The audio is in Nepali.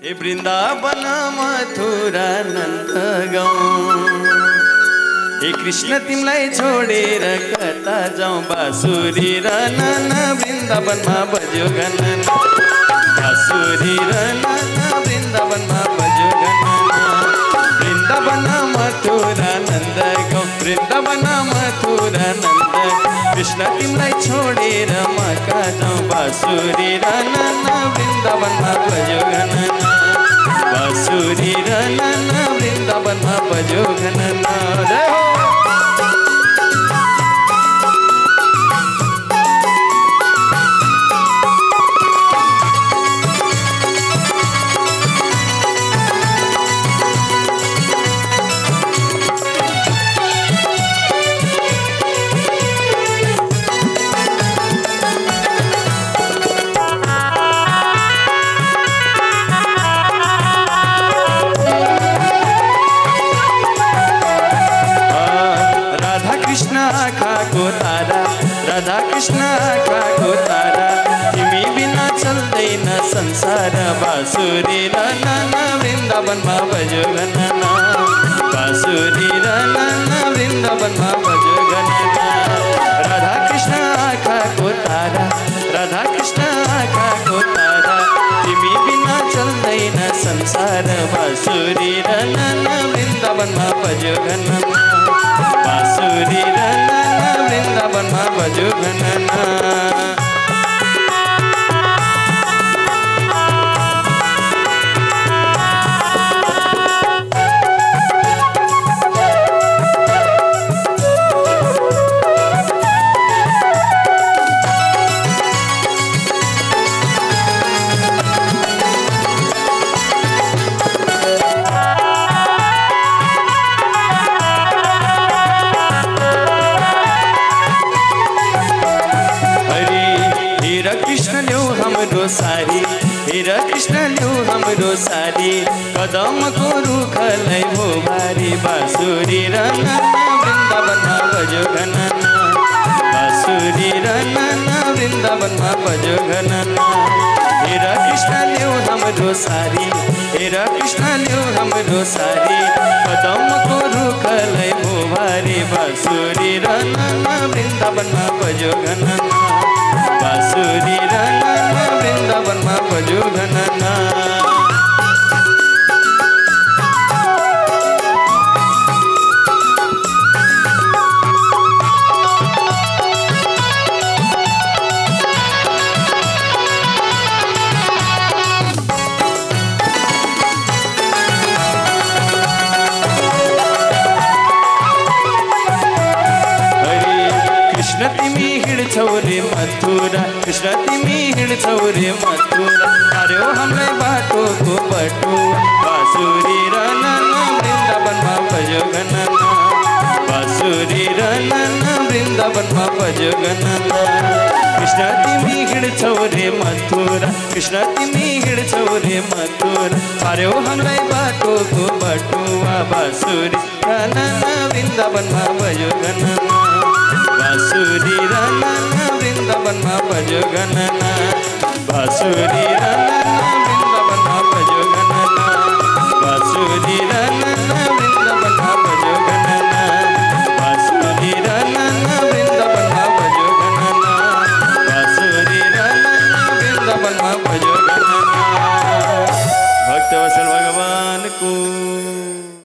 हे वृन्दावन मथुरा नन्द गाउँ हे कृष्ण तिमीलाई छोडेर कता जाउँ बाँसुरी र नाना वृन्दावनमा बज्यो गणना बाँसुरी र नाना वृन्दावनमा बज्यो गणना वृन्दावन मथुरा नन्द गाउँ वृन्दावन मथुरा नन्द कृष्ण तिमीलाई छोडेर म कहाँ जाउँ बाँसुरी र नाना वृन्दावनमा बज्यो गणना बाँसुरी र नाना वृन्दावनमा बज्यो गणना जय हो राधा कृष्ण आँखाको तारा तिमी बिना चल्दैन संसार बाँसुरी र नाना वृन्दावनमा बज्यो गणना बाँसुरी र नाना वृन्दावनमा बज्यो गणना राधा कृष्ण आँखाको तारा राधा कृष्ण आँखाको तारा तिमी बिना चल्दैन संसार बाँसुरी र नाना वृन्दावनमा बज्यो गणना बाँसुरी र नाना वृन्दावनमा बज्यो गणना सारी हेर कृष्ण ल्यौ हाम्रो सारी कदमको रुखलाई भो भारी बाँसुरी र नाना वृन्दावनमा बज्यो गणना बाँसुरी र नाना वृन्दावनमा बज्यो गणना हेर कृष्ण ल्यौ हाम्रो सारी हेर कृष्ण ल्यौ हाम्रो सारी कदमको रुखलाई भो भारी बाँसुरी र नाना वृन्दावनमा बज्यो गणना बाँसुरी र नाना वृन्दावनमा बज्यो गणना कृष्ण तिमी हिँड्छौ रे मथुरा कृष्ण तिमी हिँड्छौ रे मथुरा पार्यौ हामीलाई बाटोको बटुवा बाँसुरी र नाना वृन्दावनमा बज्यो गणना बाँसुरी र नाना वृन्दावनमा बज्यो गणना कृष्ण तिमी हिँड्छौ रे मथुरा कृष्ण तिमी हिँड्छौ रे मथुरा पार्यौ हामीलाई बाटोको बटुवा बाँसुरी र नाना वृन्दावनमा बज्यो गणना बाँसुरी र नाना वृन्दावनमा बज्यो गणना बाँसुरी र नाना वृन्दावनमा बज्यो गणना बाँसुरी र नाना वृन्दावनमा बज्यो गणना बाँसुरी र नाना वृन्दावनमा बज्यो गणना बाँसुरी र नाना वृन्दावनमा बज्यो गणना भक्तवत्सल भगवानको